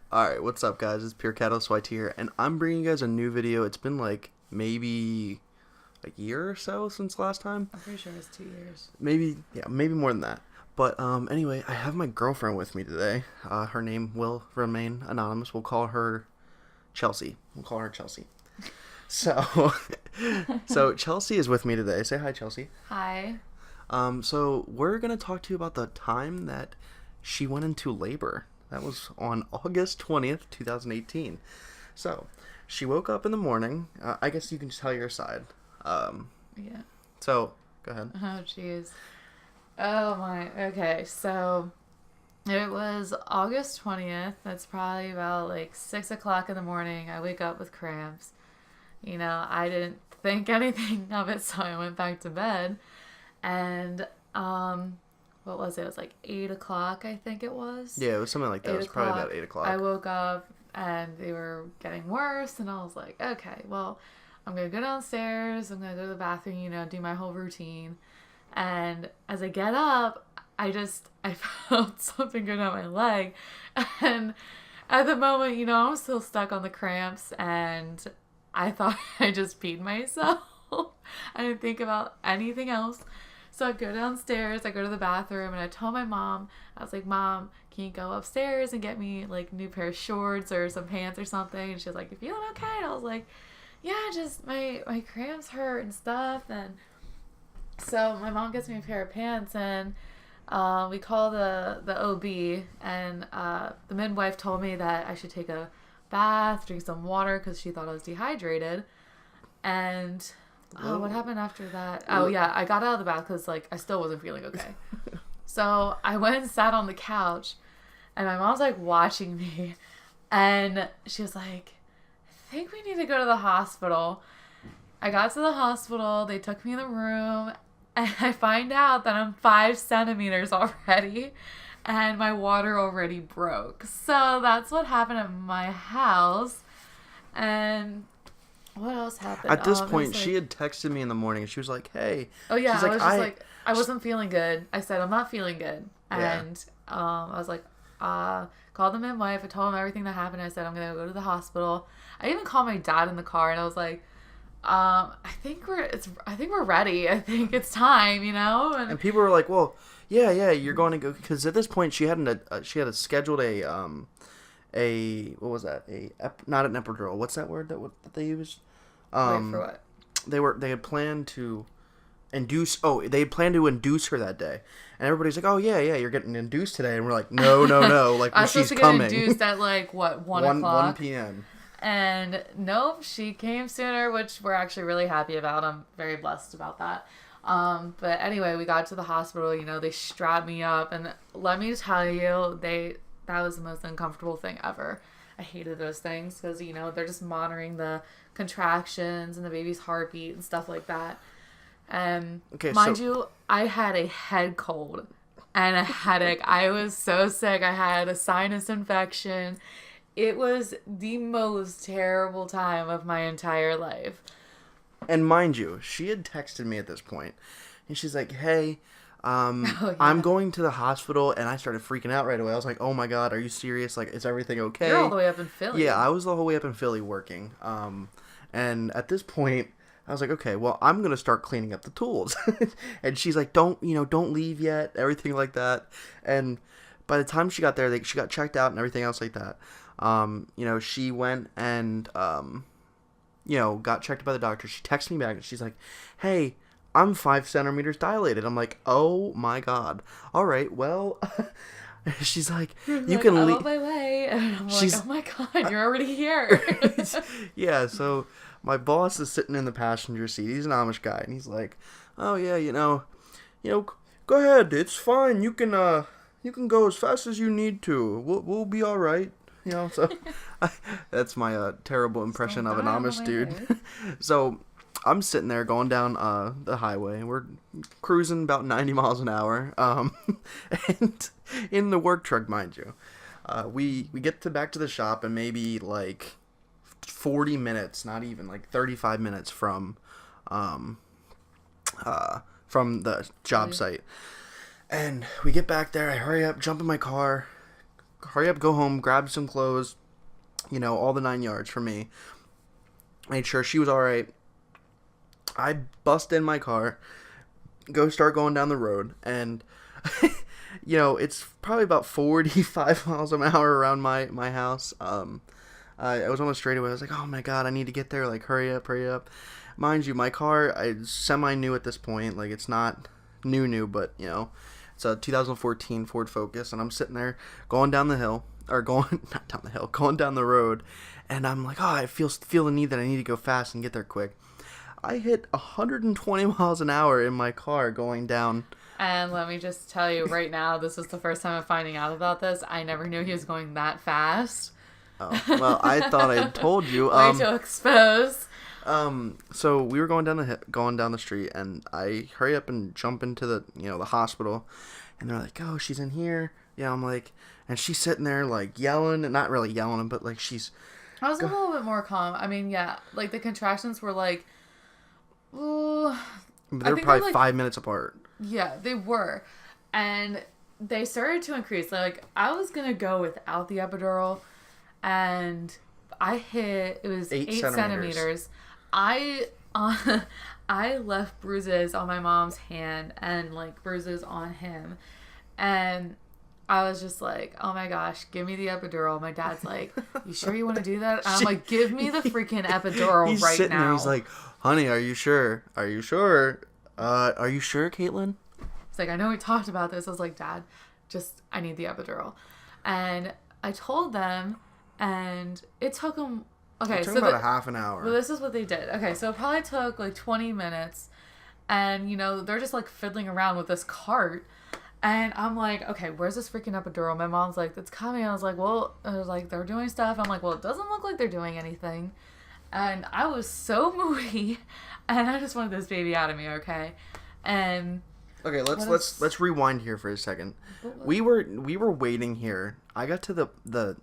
Alright, what's up guys? It's Pure Catalyst YT here, and I'm bringing you guys a new video. It's been like maybe a year or so since last time. I'm pretty sure it's 2 years. Maybe more than that. But anyway, I have my girlfriend with me today. Her name will remain anonymous. We'll call her Chelsea. So, so Chelsea is with me today. Say hi, Chelsea. Hi. So we're gonna talk to you about the time that she went into labor. That was on August 20th, 2018. So, she woke up in the morning. I guess you can just tell your side. Yeah. So, go ahead. Oh, jeez. Oh, my. Okay, so it was August 20th. That's probably about like 6 o'clock in the morning. I wake up with cramps. You know, I didn't think anything of it, so I went back to bed. And, what was it? It was like 8 o'clock, I think it was. Yeah, it was something like that. It was probably about 8 o'clock. I woke up and they were getting worse, and I was like, okay, well, I'm going to go downstairs. I'm going to go to the bathroom, you know, do my whole routine. And as I get up, I felt something go down my leg. And at the moment, you know, I'm still stuck on the cramps, and I thought I just peed myself. I didn't think about anything else. So I go downstairs, I go to the bathroom, and I told my mom, I was like, Mom, can you go upstairs and get me like a new pair of shorts or some pants or something? And she was like, you feeling okay? And I was like, yeah, just my cramps hurt and stuff. And so my mom gets me a pair of pants, and we call the OB, and the midwife told me that I should take a bath, drink some water, because she thought I was dehydrated. And what happened after that? Oh, yeah, I got out of the bath because, like, I still wasn't feeling okay. So I went and sat on the couch, and my mom's, like, watching me, and she was like, I think we need to go to the hospital. I got to the hospital, they took me in the room, and I find out that I'm 5 centimeters already, and my water already broke. So that's what happened at my house, and what else happened? At this point, she had texted me in the morning, and she was like, hey. Oh, yeah, I was just like, I wasn't feeling good. I said, I'm not feeling good. And I was like, called the midwife. I told him everything that happened. I said, I'm going to go to the hospital. I even called my dad in the car, and I was like, I think we're ready. I think it's time, you know? And people were like, well, yeah, you're going to go. Because at this point, she had scheduled what was that? Not an epidural. What's that word that they used? Wait, for what? They had planned to induce her that day, and everybody's like, oh yeah, you're getting induced today, and we're like, no, like I was she's supposed to coming. Get induced at like what 1 o'clock? 1 p.m. And nope, she came sooner, which we're actually really happy about. I'm very blessed about that. But anyway, we got to the hospital. You know, they strapped me up, and let me tell you, that was the most uncomfortable thing ever. I hated those things because, you know, they're just monitoring the contractions and the baby's heartbeat and stuff like that. And mind you, I had a head cold and a headache. I was so sick. I had a sinus infection. It was the most terrible time of my entire life. And mind you, she had texted me at this point, and she's like, hey, yeah. I'm going to the hospital, and I started freaking out right away. I was like, oh my God, are you serious? Like, is everything okay? You're all the way up in Philly. Yeah, I was the whole way up in Philly working. And at this point, I was like, okay, well, I'm going to start cleaning up the tools. And she's like, don't leave yet, everything like that. And by the time she got there, she got checked out and everything else like that. She went and, got checked by the doctor. She texted me back, and she's like, hey, I'm 5 centimeters dilated. I'm like, oh my God. All right, well, she's like, you can leave. I'm on my way. And I'm like, oh my God, you're already here. Yeah, so my boss is sitting in the passenger seat. He's an Amish guy, and he's like, oh yeah, go ahead. It's fine. You can go as fast as you need to. We'll be all right. You know, so that's my terrible impression of an Amish dude. So I'm sitting there going down the highway. We're cruising about 90 miles an hour, and in the work truck, mind you. We get back to the shop, and maybe like 40 minutes, not even, like 35 minutes from the job site. And we get back there. I hurry up, jump in my car, hurry up, go home, grab some clothes, all the 9 yards for me. Made sure she was all right. I bust in my car, start going down the road, and it's probably about 45 miles an hour around my house. I was on the straightaway. I was like, oh my god, I need to get there. Like, hurry up. Mind you, my car, is semi-new at this point. Like, it's not new, but, it's a 2014 Ford Focus, and I'm sitting there going down the hill, or not down the hill, going down the road, and I'm like, oh, I feel the need that I need to go fast and get there quick. I hit 120 miles an hour in my car going down. And let me just tell you right now, this is the first time I'm finding out about this. I never knew he was going that fast. Oh, well, I thought I told you. Way to expose. So we were going down the street, and I hurry up and jump into the hospital, and they're like, oh, she's in here. Yeah, I'm like, and she's sitting there like yelling, and not really yelling, but like she's. I was a little bit more calm. I mean, yeah, like the contractions were like, ooh. They were probably like 5 minutes apart. Yeah, they were, and they started to increase. Like, I was gonna go without the epidural. And it was 8 centimeters. I left bruises on my mom's hand and like bruises on him. And I was just like, oh my gosh, give me the epidural. My dad's like, you sure you want to do that? And I'm like, give me the freaking epidural he's right sitting now. There, he's like, honey, are you sure? Are you sure, Caitlin? It's like, I know we talked about this. I was like, Dad, I need the epidural. And I told them. And it took them... Okay, it took about a half an hour. Well, this is what they did. Okay, so it probably took like 20 minutes. And, they're just like fiddling around with this cart. And I'm like, okay, where's this freaking epidural? My mom's like, it's coming. I was like, they're doing stuff. I'm like, well, it doesn't look like they're doing anything. And I was so moody. And I just wanted this baby out of me, okay? And... Okay, let's rewind here for a second. We were waiting here. I got to the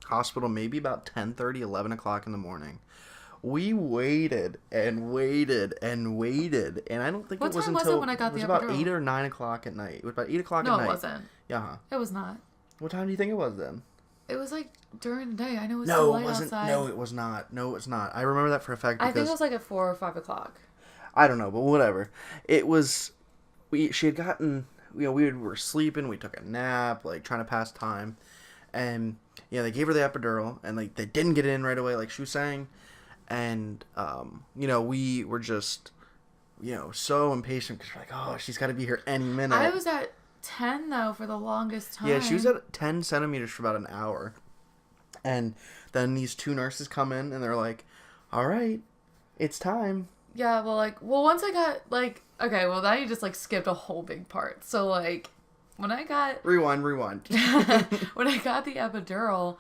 hospital maybe about 10:30, 11 o'clock in the morning. We waited and waited and waited, and I don't think it was until... What time was it when I got the epidural? It was about 8 or 9 o'clock at night. It was about 8 o'clock at night. No, it wasn't. Yeah. It was not. What time do you think it was then? It was like during the day. I know it was still light outside. No, it was not. No, it's not. I remember that for a fact because... I think it was like at 4 or 5 o'clock. I don't know, but whatever. It was... She had gotten... we were sleeping. We took a nap, like, trying to pass time. And, they gave her the epidural. And, like, they didn't get it in right away, like she was saying. And, we were just, so impatient. Because we're like, oh, she's got to be here any minute. I was at 10, though, for the longest time. Yeah, she was at 10 centimeters for about an hour. And then these two nurses come in. And they're like, all right, it's time. Yeah, once I got, okay, well, now you just, skipped a whole big part. So, when I got... Rewind. When I got the epidural,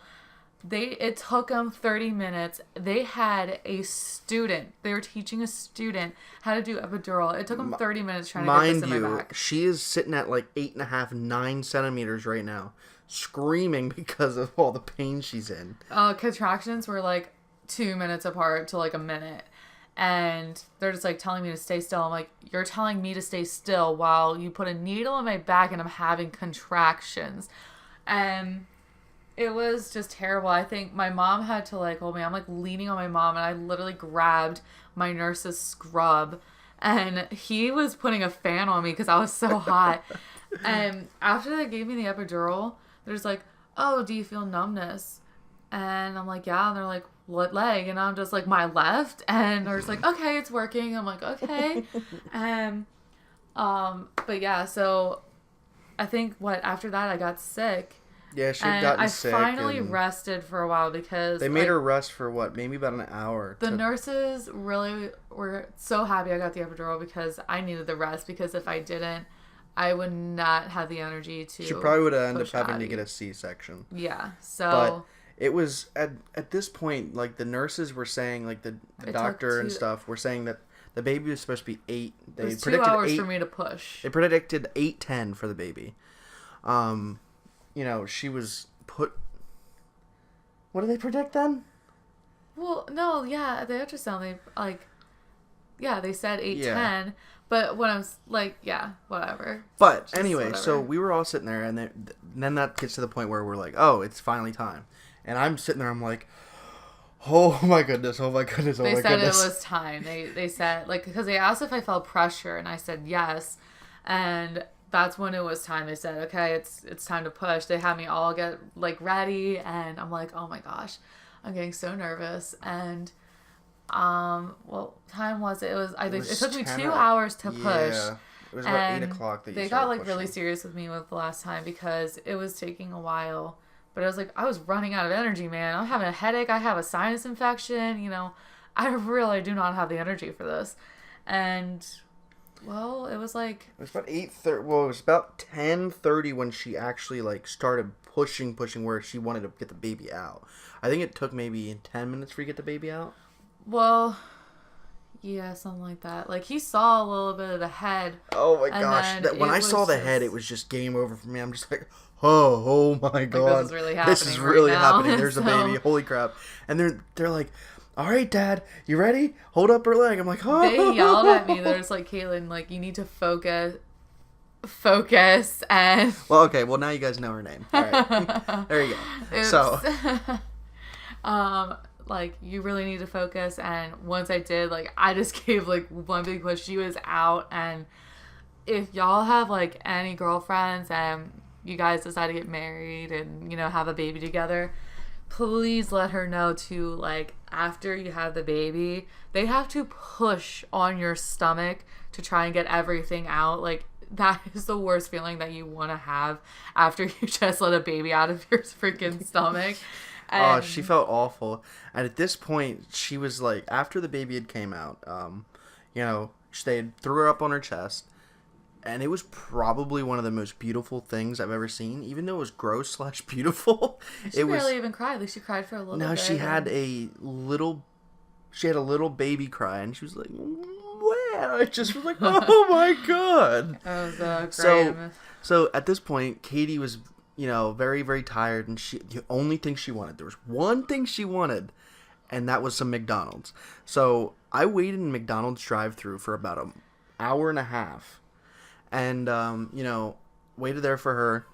it took them 30 minutes. They had a student. They were teaching a student how to do epidural. It took them 30 minutes trying to get this in my back. She is sitting at, 8.5, 9 centimeters right now, screaming because of all the pain she's in. Contractions were, 2 minutes apart to, a minute. And they're just telling me to stay still. I'm like, you're telling me to stay still while you put a needle in my back and I'm having contractions. And it was just terrible. I think my mom had to hold me. I'm leaning on my mom and I literally grabbed my nurse's scrub and he was putting a fan on me because I was so hot. And after they gave me the epidural, they're just like, oh, do you feel numbness? And I'm like, yeah. And they're like, what leg? And I'm just like, my left. And they're just like, okay, it's working. I'm like, okay. And but yeah, so I think after that I got sick. Yeah, she had gotten sick. I finally rested for a while because they made her rest for maybe about an hour. The nurses really were so happy I got the epidural because I needed the rest, because if I didn't, I would not have the energy to... She probably would have ended up having to get a C-section. Yeah, so... But it was, at this point, the nurses were saying, the doctor and stuff were saying that the baby was supposed to be 8. It was 2 hours for me to push. They predicted 8:10 for the baby. She was put... What did they predict then? Well, no, yeah, at the ultrasound, they said 8:10, But when I was like, yeah, whatever. But Just anyway, whatever. so we were all sitting there, and then that gets to the point where we're like, oh, it's finally time. And I'm sitting there, I'm like, oh my goodness, oh my goodness, oh my They said goodness. it was time. They said, like, because they asked if I felt pressure, and I said yes. And that's when it was time. They said, okay, it's time to push. They had me all get, like, ready, and I'm like, oh my gosh, I'm getting so nervous. And, well, time was it? It took me 2 hours to push. Yeah. It was about 8 And o'clock that you they started got, like, pushing. really serious with me with the last time because it was taking a while. But I was like, I was running out of energy, man. I'm having a headache. I have a sinus infection. You know, I really do not have the energy for this. And, well, it was like... It was about 8:30. Well, it was about 10:30 when she actually, like, started pushing where she wanted to get the baby out. I think it took maybe 10 minutes for you to get the baby out. Well, yeah, something like that. Like, he saw a little bit of the head. Oh my gosh. When I saw the head, it was just game over for me. I'm just like, oh my god. Like, this is really happening. This is really right now. happening. There's So, a baby. Holy crap. And they're like, all right, Dad, you ready? Hold up her leg. I'm like, oh. They yelled at me. They're just like, Caitlin, like, you need to focus, and... Well, okay. Well, now you guys know her name. All right. There you go. Oops. So, like, you really need to focus. And once I did, like, I just gave, like, one big push. She was out. And if y'all have, like, any girlfriends and you guys decide to get married and, you know, have a baby together, please let her know to, like, after you have the baby, they have to push on your stomach to try and get everything out. Like, that is the worst feeling that you want to have after you just let a baby out of your freaking stomach. oh, she felt awful. And at this point, she was like, after the baby had came out, you know, they had threw her up on her chest. And it was probably one of the most beautiful things I've ever seen, even though it was gross / beautiful. She barely even cried. Like, she cried for a little bit. No, she had a little baby cry, and she was like, "What?" I just was like, "Oh my god!" That was great. So at this point, Katie was, you know, very, very tired, and the only thing she wanted, there was one thing she wanted, and that was some McDonald's. So I waited in McDonald's drive-thru for about an hour and a half. And, you know, waited there for her,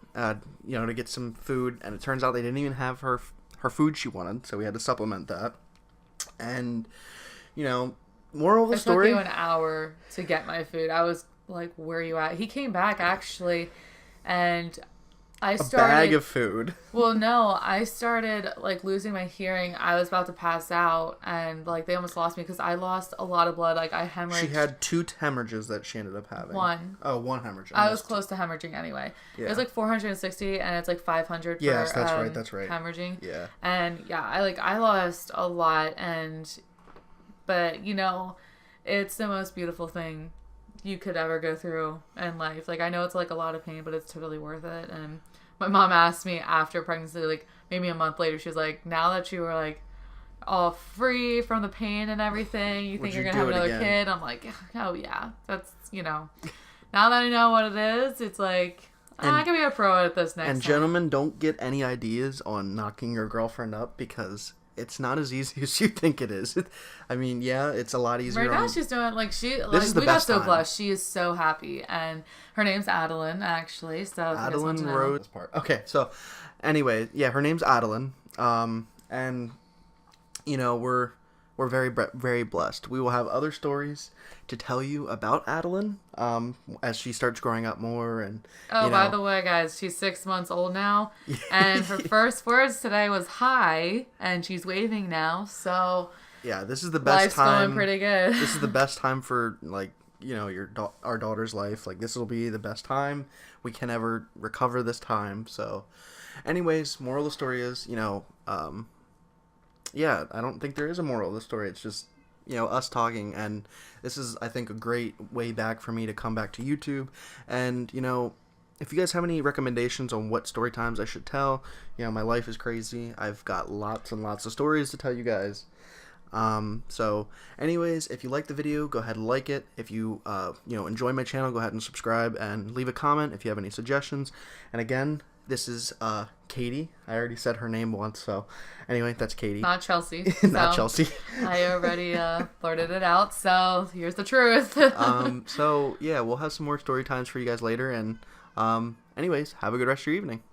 you know, to get some food. And it turns out they didn't even have her food she wanted. So we had to supplement that. And, you know, moral of the story. It took you an hour to get my food. I was like, where are you at? He came back, actually. And I started... A bag of food. Well, no, I started, like, losing my hearing. I was about to pass out, and, like, they almost lost me because I lost a lot of blood. Like, I hemorrhaged. She had 2 hemorrhages that she ended up having. One. Oh, 1 hemorrhage. I was close to hemorrhaging anyway. Yeah. It was, like, 460, and it's, like, 500 for yes, that's right, that's right. hemorrhaging. Yeah. And, yeah, I lost a lot, but, you know, it's the most beautiful thing you could ever go through in life. Like, I know it's, like, a lot of pain, but it's totally worth it. And my mom asked me after pregnancy, like, maybe a month later, she was like, now that you were, like, all free from the pain and everything, you think you're going to have another kid? I'm like, oh, yeah. That's, you know, now that I know what it is, it's like, I can be a pro at this next time. And gentlemen, don't get any ideas on knocking your girlfriend up because it's not as easy as you think it is. I mean, yeah, it's a lot easier. Right now, she's doing, like, we got so blessed. She is so happy. And her name's Adeline, actually. So Adeline Rose. Okay, so anyway, yeah, her name's Adeline. And, you know, we're very, very blessed. We will have other stories to tell you about Adeline as she starts growing up more. And by the way, guys, she's 6 months old now, and her first words today was hi, and she's waving now. So yeah, this is the best life's time. Going pretty good. This is the best time for, like, you know, our daughter's life. Like, this will be the best time we can ever recover this time. So, anyways, moral of the story is, you know, yeah, I don't think there is a moral of the story. It's just, you know, us talking, and this is, I think, a great way back for me to come back to YouTube. And, you know, if you guys have any recommendations on what story times I should tell, you know, my life is crazy. I've got lots and lots of stories to tell you guys. So anyways, if you like the video, go ahead and like it. If you, you know, enjoy my channel, go ahead and subscribe and leave a comment if you have any suggestions. And again, this is Katie. I already said her name once, so anyway, that's Katie. Not Chelsea. Not So, Chelsea. I already blurted it out, so here's the truth. So yeah, we'll have some more story times for you guys later, and anyways, have a good rest of your evening.